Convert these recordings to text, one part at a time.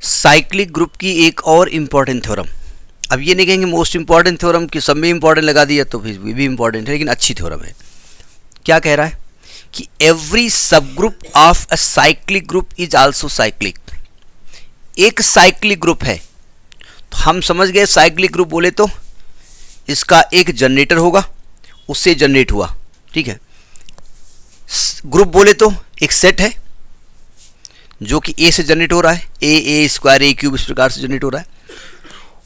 Cyclic group की एक और इम्पॉर्टेंट थ्योरम। अब ये नहीं कहेंगे मोस्ट इम्पॉर्टेंट थ्योरम कि सब में इम्पॉर्टेंट लगा दिया तो फिर भी इम्पॉर्टेंट है, लेकिन अच्छी थ्योरम है। क्या कह रहा है कि एवरी सब group of a cyclic group is also cyclic. एक साइक्लिक ग्रुप है तो हम समझ गए साइक्लिक ग्रुप बोले तो इसका एक जनरेटर होगा, उससे जनरेट हुआ, ठीक है। ग्रुप बोले तो एक सेट है जो कि ए से जनरेट हो रहा है, ए स्क्वायर ए क्यूब इस प्रकार से जनरेट हो रहा है,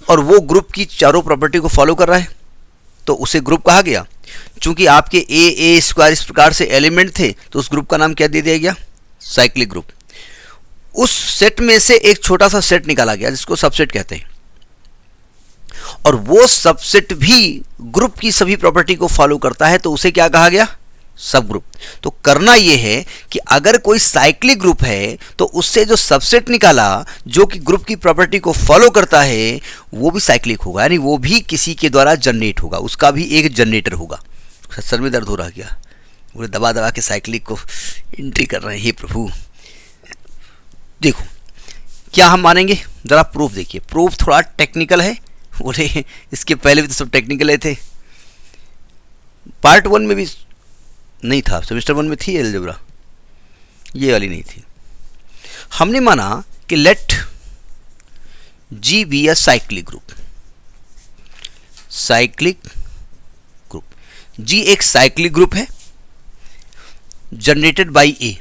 और वो ग्रुप की चारों प्रॉपर्टी को फॉलो कर रहा है तो उसे ग्रुप कहा गया। चूंकि आपके ए स्क्वायर इस प्रकार से एलिमेंट थे तो उस ग्रुप का नाम क्या दे दिया गया, साइक्लिक ग्रुप। उस सेट में से एक छोटा सा सेट निकाला गया जिसको सबसेट कहते हैं, और वो सबसेट भी ग्रुप की सभी प्रॉपर्टी को फॉलो करता है तो उसे क्या कहा गया, सब ग्रुप। तो करना यह है कि अगर कोई साइक्लिक ग्रुप है तो उससे जो सबसेट निकाला जो कि ग्रुप की प्रॉपर्टी को फॉलो करता है वो भी साइक्लिक होगा, यानी वो भी किसी के द्वारा जनरेट होगा, उसका भी एक जनरेटर होगा। सर में दर्द हो रहा क्या, पूरे दबा दबा के साइक्लिक को एंट्री कर रहे हैं। हे प्रभु, देखो क्या हम मानेंगे, जरा प्रूफ देखिए। प्रूफ थोड़ा टेक्निकल है, बोले इसके पहले भी तो सब टेक्निकल थे। पार्ट 1 में भी नहीं था, सेमेस्टर 1 में थी अलजेब्रा, ये वाली नहीं थी। हमने माना कि let G be a cyclic group. Cyclic group G एक साइक्लिक ग्रुप है generated by A.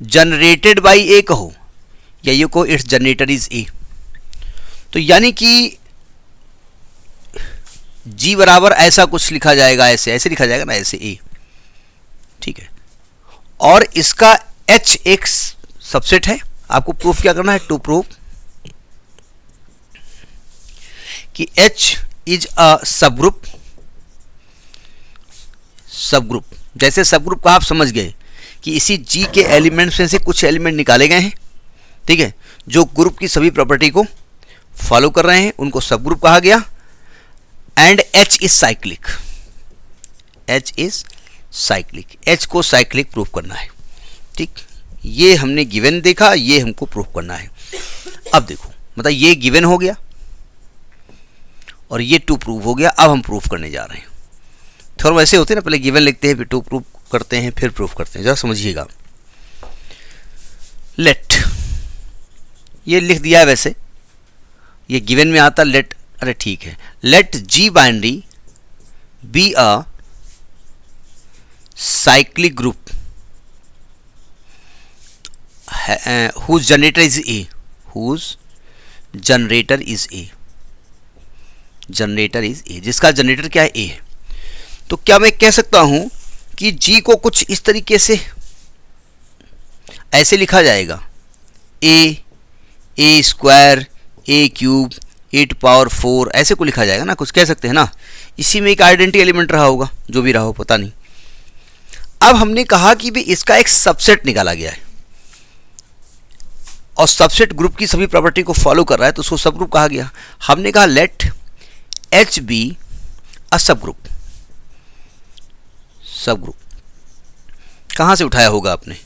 Generated by A कहो या ये कहो इट्स जनरेटर इज ए। तो यानी कि जी बराबर ऐसा कुछ लिखा जाएगा, ऐसे लिखा जाएगा ना, ऐसे ए, ठीक है। और इसका एच एक सबसेट है। आपको प्रूफ क्या करना है, टू प्रूफ कि एच इज अ सब ग्रुप। सब ग्रुप, जैसे सब ग्रुप का आप समझ गए कि इसी जी के एलिमेंट्स में से कुछ एलिमेंट निकाले गए हैं, ठीक है, जो ग्रुप की सभी प्रॉपर्टी को फॉलो कर रहे हैं, उनको सब ग्रुप कहा गया। And H is cyclic. H is cyclic, H को साइक्लिक प्रूफ करना है, ठीक। ये हमने गिवन देखा, ये हमको प्रूफ करना है। अब देखो, मतलब ये गिवन हो गया और ये टू प्रूफ हो गया। अब हम प्रूफ करने जा रहे हैं। थोड़ा वैसे होते हैं ना, पहले गिवन लिखते हैं फिर टू प्रूफ करते हैं फिर प्रूफ करते हैं, जरा समझिएगा। लेट, ये लिख दिया है, वैसे ये गिवन में आता लेट, अरे ठीक है। Let G binary be a cyclic group whose generator is A, whose generator is A, generator is A, जिसका जनरेटर क्या है, ए है। तो क्या मैं कह सकता हूं कि जी को कुछ इस तरीके से ऐसे लिखा जाएगा, ए स्क्वायर ए क्यूब 8⁴ ऐसे को लिखा जाएगा ना, कुछ कह सकते हैं ना। इसी में एक आइडेंटिटी एलिमेंट रहा होगा, जो भी रहा हो पता नहीं। अब हमने कहा कि भी इसका एक सबसेट निकाला गया है और सबसेट ग्रुप की सभी प्रॉपर्टी को फॉलो कर रहा है तो उसको सब ग्रुप कहा गया। हमने कहा लेट एच बी अ सब ग्रुप। सब ग्रुप कहाँ से उठाया होगा आपने,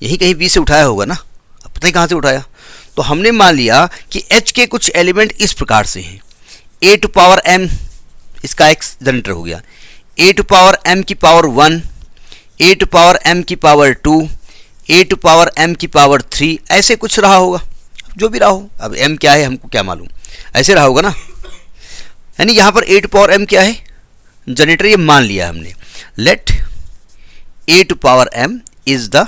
यही कहीं बी से उठाया होगा ना, अब पता नहीं कहाँ से उठाया। तो हमने मान लिया कि h के कुछ एलिमेंट इस प्रकार से हैं, a⁴m इसका एक जनरेटर हो गया, a⁴m⁴ 1, a⁴m⁴ 2, a⁴m⁴ 3, ऐसे कुछ रहा होगा, जो भी रहा हो। अब m क्या है हमको क्या मालूम, ऐसे रहा होगा ना। यानी यहाँ पर a⁴m क्या है, जनरेटर, ये मान लिया हमने। Let a⁴m is the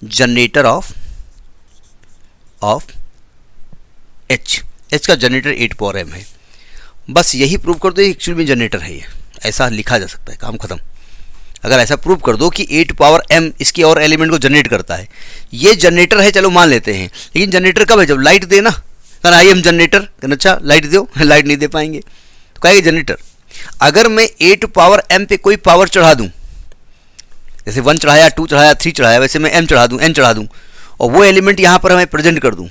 generator of h का जनरेटर 8⁴m है। बस यही प्रूव कर दो, एक्चुअली में जनरेटर है, ये ऐसा लिखा जा सकता है, काम खत्म। अगर ऐसा प्रूव कर दो कि 8⁴m इसके और एलिमेंट को जनरेट करता है, ये जनरेटर है, चलो मान लेते हैं। लेकिन जनरेटर कब है, जब लाइट दे ना, कहना आई एम जनरेटर, कहना अच्छा लाइट दो, लाइट नहीं दे पाएंगे तो कहेगा जनरेटर। अगर मैं 8⁴m पे कोई पावर चढ़ा दूं, जैसे 1 चढ़ाया, 2 चढ़ाया, 3 चढ़ाया, वैसे मैं m चढ़ा दूं, n चढ़ा दूं, और वो एलिमेंट यहाँ पर हमें प्रेजेंट कर दूं,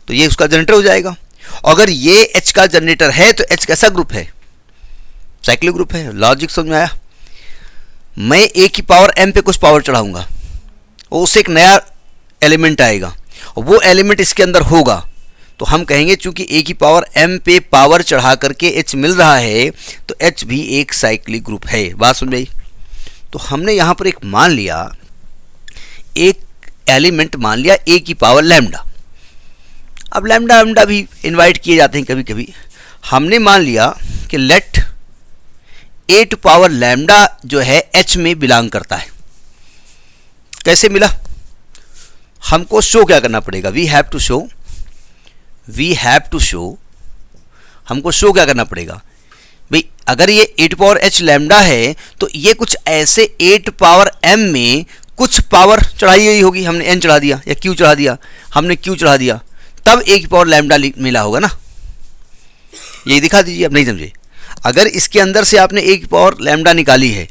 तो ये उसका जनरेटर हो जाएगा। अगर ये h का जनरेटर है तो h कैसा ग्रुप है, साइक्लिक ग्रुप है। लॉजिक समझ में आया। मैं a⁴m पे कुछ पावर चढ़ाऊंगा और उससे एक नया एलिमेंट आएगा, और वो एलिमेंट इसके अंदर होगा तो हम कहेंगे चूंकि ए की पावर m पे पावर चढ़ा करके h मिल रहा है तो h भी एक साइक्लिक ग्रुप है। बात समझ आई? तो हमने यहाँ पर एक मान लिया, एक एलिमेंट मान लिया a की पावर लैम्डा। अब लैम्डा भी इनवाइट किए जाते हैं कभी कभी। हमने मान लिया कि let a to power lambda जो है h में बिलोंग करता है। कैसे मिला? हमको शो क्या करना पड़ेगा? वी हैव टू शो हमको शो क्या करना पड़ेगा भाई? अगर ये 8 पावर h लैम्डा है तो ये कुछ ऐसे 8 पावर m में कुछ पावर चढ़ाई गई होगी। हमने n चढ़ा दिया या q चढ़ा दिया, हमने q चढ़ा दिया, तब a की पावर लैम्डा मिला होगा ना। यही दिखा दीजिए। अब नहीं समझे? अगर इसके अंदर से आपने a की पावर लैम्डा निकाली है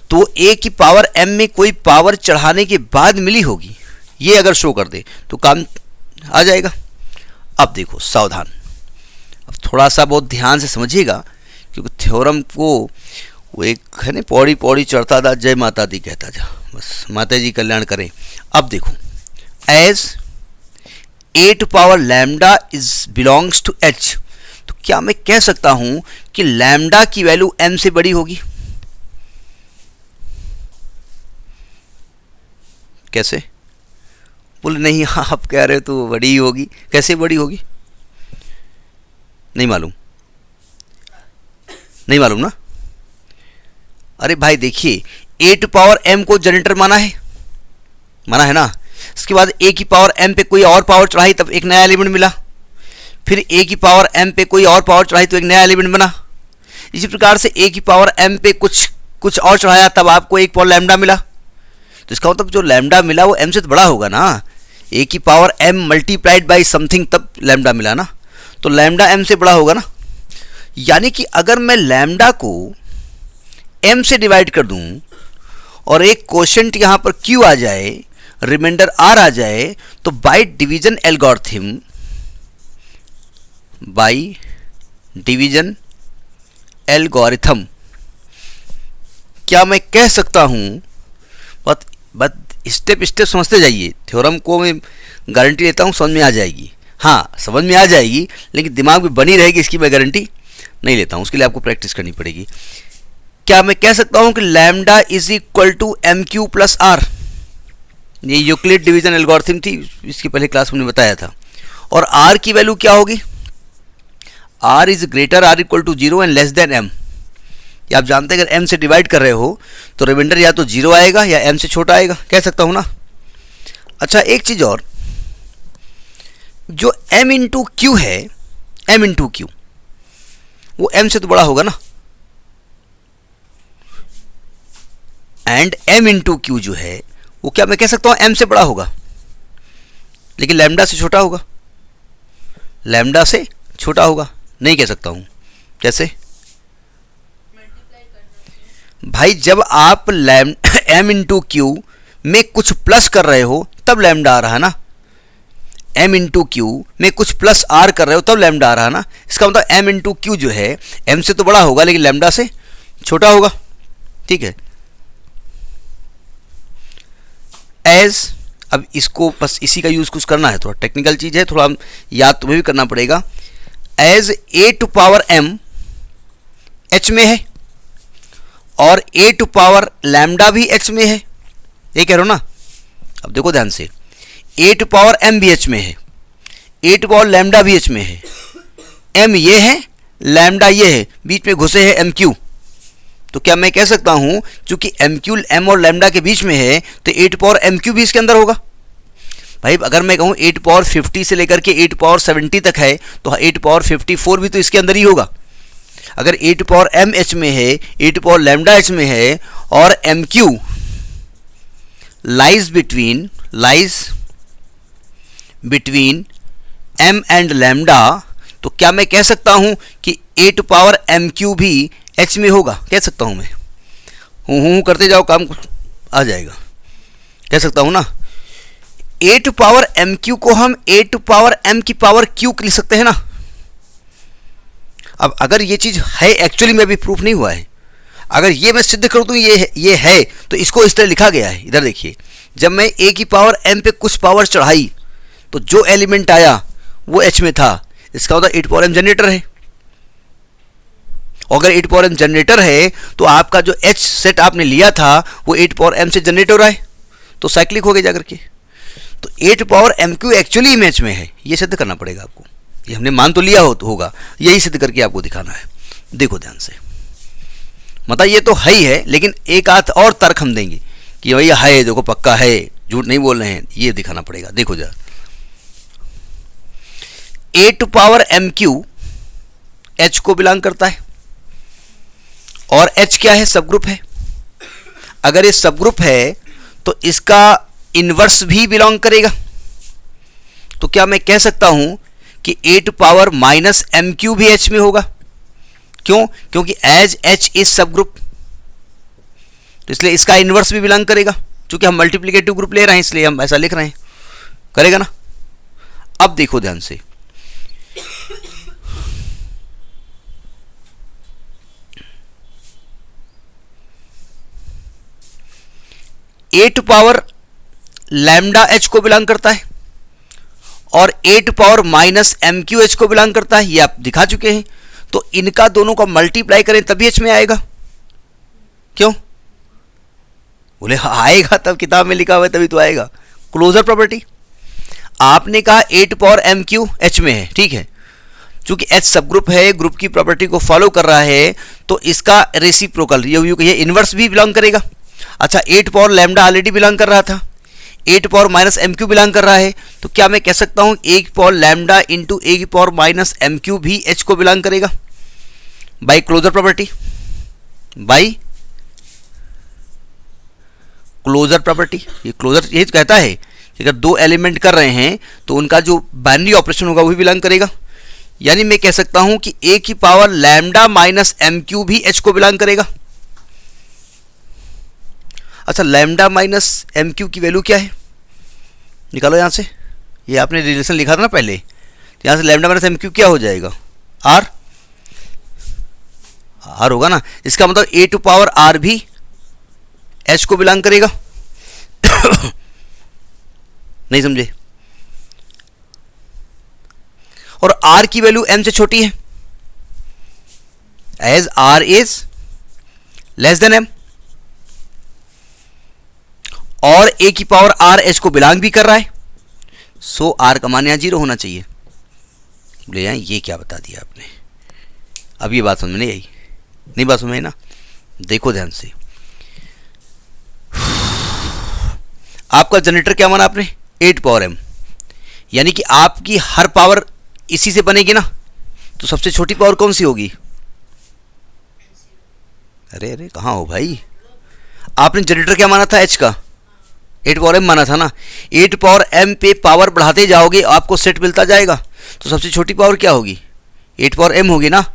तो a की पावर m में कोई पावर चढ़ाने के बाद मिली होगी, ये अगर शो कर दे तो काम आ जाएगा। अब देखो सावधान, अब थोड़ा सा बहुत ध्यान से समझिएगा क्योंकि थ्योरम को वो एक है ना, पौड़ी पौड़ी चढ़ता था जय माता दी कहता जा, बस माता जी कल्याण करें। अब देखो as 8 power lambda is belongs to h, तो क्या मैं कह सकता हूं कि लैम्डा की वैल्यू m से बड़ी होगी? कैसे? बोले नहीं आप कह रहे हो तो बड़ी ही होगी। कैसे बड़ी होगी? नहीं मालूम ना। अरे भाई देखिए 8 पावर m को जनरेटर माना है ना। इसके बाद a की पावर m पे कोई और पावर चढ़ाई तब एक नया एलिमेंट मिला, फिर a की पावर m पे कोई और पावर चढ़ाई तो एक नया एलिमेंट बना। इसी प्रकार से a की पावर m पे कुछ और चढ़ाया तब आपको एक पावर लैम्डा मिला। तो इसका मतलब जो लैम्डा मिला वो m से तो बड़ा होगा ना। a की power m multiplied by something तब लैम्डा मिला ना, तो लैम्डा m से बड़ा होगा ना। यानी कि अगर मैं लैम्डा को m से डिवाइड कर दूं और एक कोशेंट यहाँ पर q आ जाए, रिमाइंडर r आ जाए, तो बाय डिवीजन एल्गोरिथम क्या मैं कह सकता हूँ? बस स्टेप समझते जाइए। थ्योरम को मैं गारंटी देता हूँ समझ में आ जाएगी। हाँ समझ में आ जाएगी लेकिन दिमाग में बनी रहेगी इसकी मैं गारंटी नहीं लेता हूँ, उसके लिए आपको प्रैक्टिस करनी पड़ेगी। क्या मैं कह सकता हूँ कि lambda is equal to M Q plus R? ये यूक्लिड डिवीजन एल्गोरिथम थी, इसकी पहले क्लास में बताया था। और आर की वैल्यू क्या होगी? R is greater R equal to 0 and less than M. या आप जानते हैं अगर m से डिवाइड कर रहे हो तो रिमाइंडर या तो 0 आएगा या m से छोटा आएगा, कह सकता हूँ ना। अच्छा एक चीज़ और, जो m इंटू क्यू है, m इंटू क्यू वो m से तो बड़ा होगा ना। एंड m इंटू क्यू जो है वो क्या मैं कह सकता हूँ m से बड़ा होगा लेकिन लैम्डा से छोटा होगा? लैम्डा से छोटा होगा नहीं कह सकता हूँ। कैसे भाई? जब आप m इंटू क्यू में कुछ प्लस कर रहे हो तब लैम्डा आ रहा है ना। m इंटू क्यू में कुछ प्लस r कर रहे हो तब लैम्डा आ रहा है ना। इसका मतलब m इंटू क्यू जो है m से तो बड़ा होगा लेकिन लैम्डा से छोटा होगा। ठीक है। एज, अब इसको बस इसी का यूज़ कुछ करना है, थोड़ा टेक्निकल चीज़ है, थोड़ा याद तुम्हें भी करना पड़ेगा। As a to power m h में है और a टू पावर लैम्डा भी h में है, ये कह रहे हो ना। अब देखो ध्यान से, a टू पावर m भी h में है, a टू पावर लैम्डा भी h में है। m ये है, लैम्डा ये है, बीच में घुसे है mq। तो क्या मैं कह सकता हूं चूंकि mq m और लैम्डा के बीच में है तो a टू पावर mq भी इसके अंदर होगा। भाई अगर मैं कहूं a टू पावर 50 से लेकर के a टू पावर 70 तक है तो a टू पावर 54 भी तो इसके अंदर ही होगा। अगर a to power m h में है, a to power lambda h में है और mq lies between m and lambda, तो क्या मैं कह सकता हूं कि a टू पावर mq भी h में होगा? कह सकता हूं मैं। हूं करते जाओ, काम आ जाएगा। कह सकता हूं ना। a टू पावर mq को हम a टू पावर m की पावर q लिख सकते हैं ना। अब अगर ये चीज़ है, एक्चुअली में अभी प्रूफ नहीं हुआ है, अगर ये मैं सिद्ध कर दूं ये है तो इसको इस तरह लिखा गया है। इधर देखिए, जब मैं a की पावर m पे कुछ पावर चढ़ाई तो जो एलिमेंट आया वो H में था, इसका मतलब 8 पावर m जनरेटर है। अगर 8 पावर m जनरेटर है तो आपका जो H सेट आपने लिया था वो 8 पावर m से जनरेट हो रहा है, तो साइक्लिक हो गया जाकर के। तो 8 पावर m एक्चुअली इमेज में है, ये सिद्ध करना पड़ेगा आपको। ये हमने मान तो लिया होगा, यही सिद्ध करके आपको दिखाना है। देखो ध्यान से, मतलब ये तो है ही है, लेकिन एक आध और तर्क हम देंगे कि भाई है, देखो पक्का है, झूठ नहीं बोल रहे हैं, ये दिखाना पड़ेगा। देखो जरा, 8 पावर MQ H को बिलोंग करता है, और H क्या है? सब ग्रुप है। अगर ये सब ग्रुप है तो इसका इनवर्स भी बिलोंग करेगा। तो क्या मैं कह सकता हूं कि 8 पावर माइनस MQ भी H में होगा? क्यों? क्योंकि एज H इज सब ग्रुप, तो इसलिए इसका इनवर्स भी बिलोंग करेगा। क्योंकि हम मल्टीप्लिकेटिव ग्रुप ले रहे हैं इसलिए हम ऐसा लिख रहे हैं, करेगा ना। अब देखो ध्यान से, एट पावर लैम्डा H को बिलोंग करता है और 8 पावर माइनस MQ H को बिलोंग करता है, ये आप दिखा चुके हैं। तो इनका दोनों का मल्टीप्लाई करें तभी H में आएगा। क्यों? बोले आएगा, तब किताब में लिखा हुआ है तभी तो आएगा। क्लोजर प्रॉपर्टी, आपने कहा 8 पावर MQ H में है, ठीक है। चूंकि H सब ग्रुप है, ग्रुप की प्रॉपर्टी को फॉलो कर रहा है, तो इसका रेसिप्रोकल ये इनवर्स भी बिलोंग करेगा। अच्छा, 8 पावर लैम्डा ऑलरेडी बिलोंग कर रहा था, 8 पावर माइनस MQ बिलोंग कर रहा है, तो क्या मैं कह सकता हूं 1 power lambda into 1 power minus MQ भी H को बिलोंग करेगा by closure property. By closure property, ये क्लोजर यही तो कहता है कि अगर दो एलिमेंट कर रहे हैं तो उनका जो बाइनरी ऑपरेशन होगा वही बिलोंग करेगा। यानी मैं कह सकता हूं कि 1 की पावर लैम्डा माइनस MQ भी H को बिलोंग करेगा। अच्छा, लैम्डा माइनस MQ की वैल्यू क्या है? निकालो यहाँ से, ये आपने रिलेशन लिखा था ना पहले, तो यहाँ से लैम्डा माइनस MQ क्या हो जाएगा? R होगा ना। इसका मतलब 8 पावर R भी H को बिलोंग करेगा। नहीं समझे? और R की वैल्यू M से छोटी है, as R is less than M, और A की पावर R H को बिलोंग भी कर रहा है, सो R का मान यहां 0 होना चाहिए। बोले यार ये क्या बता दिया आपने, अब ये बात समझ में नहीं आई? नहीं बात समझ में आई ना? देखो ध्यान से, आपका जनरेटर क्या माना आपने? 8 पावर M, यानी कि आपकी हर पावर इसी से बनेगी ना, तो सबसे छोटी पावर कौन सी होगी? अरे अरे कहाँ हो भाई, आपने जनरेटर क्या माना था? H का 8 पावर M माना था ना। 8 पावर M पे पावर बढ़ाते जाओगे आपको सेट मिलता जाएगा, तो सबसे छोटी पावर क्या होगी? 8 पावर M होगी ना।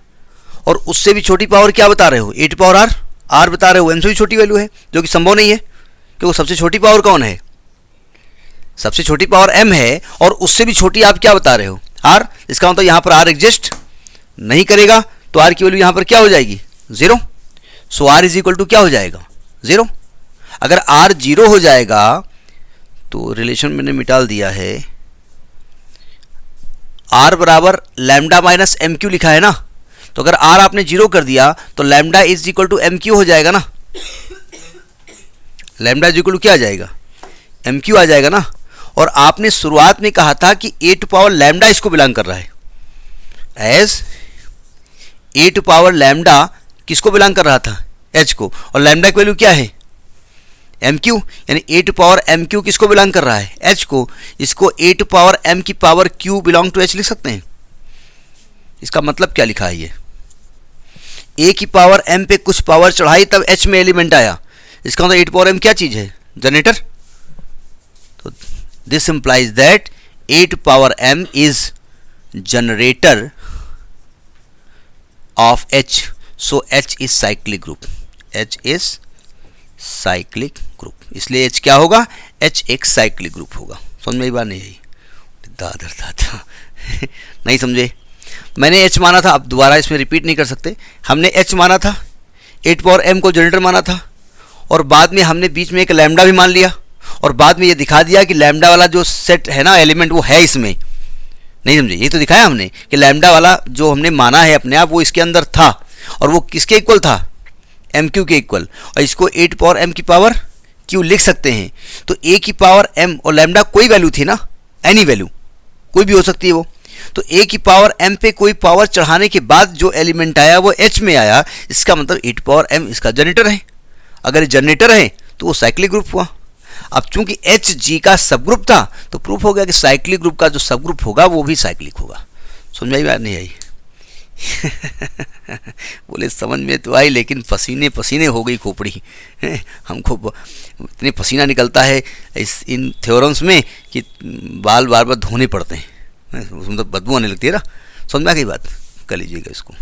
और उससे भी छोटी पावर क्या बता रहे हो? 8 पावर R बता रहे हो, M से भी छोटी वैल्यू है, जो कि संभव नहीं है, क्योंकि सबसे छोटी पावर कौन है? सबसे छोटी पावर M है, और उससे भी छोटी आप क्या बता रहे हो? R। इसका मतलब यहाँ पर R एग्जिस्ट नहीं करेगा, तो R की वैल्यू यहाँ पर क्या हो जाएगी? 0। सो R इज इक्वल टू क्या हो जाएगा? 0। अगर R 0 हो जाएगा तो रिलेशन मैंने मिटाल दिया है, R बराबर लैम्डा माइनस MQ लिखा है ना, तो अगर R आपने 0 कर दिया तो lambda is equal to MQ हो जाएगा ना। लैम्डा इज इक्वल टू क्या आ जाएगा? MQ आ जाएगा ना। और आपने शुरुआत में कहा था कि 8 पावर लैम्डा इसको बिलोंग कर रहा है, एज 8 पावर लैम्डा किसको बिलोंग कर रहा था? H को। और लैम्डा की वैल्यू क्या है? MQ, यानी 8 पावर MQ किसको बिलोंग कर रहा है? H को। इसको 8 पावर M की power Q belong to H लिख सकते हैं। इसका मतलब क्या लिखा है? ये A की पावर M पे कुछ पावर चढ़ाई तब H में एलिमेंट आया, इसका मतलब 8 पावर M क्या चीज है? जनरेटर। तो this implies that 8 power M is generator of H, so H is cyclic group. H is cyclic group, इसलिए H क्या होगा? H एक साइक्लिक ग्रुप होगा। समझ में बात नहीं आई? दादा नहीं समझे? मैंने H माना था, अब दोबारा इसमें रिपीट नहीं कर सकते। हमने H माना था, 8 पावर M को जनरेटर माना था, और बाद में हमने बीच में एक लैम्डा भी मान लिया, और बाद में ये दिखा दिया कि लैम्डा वाला जो सेट है ना एलिमेंट वो है इसमें, नहीं समझे? ये तो दिखाया हमने कि लैम्डा वाला जो हमने माना है अपने आप वो इसके अंदर था, और वो किसके इक्वल था? एम क्यू के इक्वल। और इसको 8 पावर एम की पावर क्यू लिख सकते हैं। तो ए की पावर एम और लैम्डा कोई वैल्यू थी ना, एनी वैल्यू कोई भी हो सकती है वो। तो ए की पावर एम पे कोई पावर चढ़ाने के बाद जो एलिमेंट आया वो एच में आया, इसका मतलब 8 पावर एम इसका जनरेटर है। अगर जनरेटर है तो वो साइक्लिक ग्रुप हुआ। अब चूंकि एच जी का सब ग्रुप था तो प्रूफ हो गया कि साइक्लिक ग्रुप का जो सब ग्रुप होगा वो भी साइक्लिक होगा। समझ में बात नहीं आई? बोले समझ में तो आई, लेकिन पसीने पसीने हो गई खोपड़ी। हमको इतने पसीना निकलता है इन थ्योरम्स में कि बाल बार बार धोने पड़ते हैं, उसमें तो बदबू आने लगती है ना। समझ में आ गई बात? कर लीजिएगा इसको।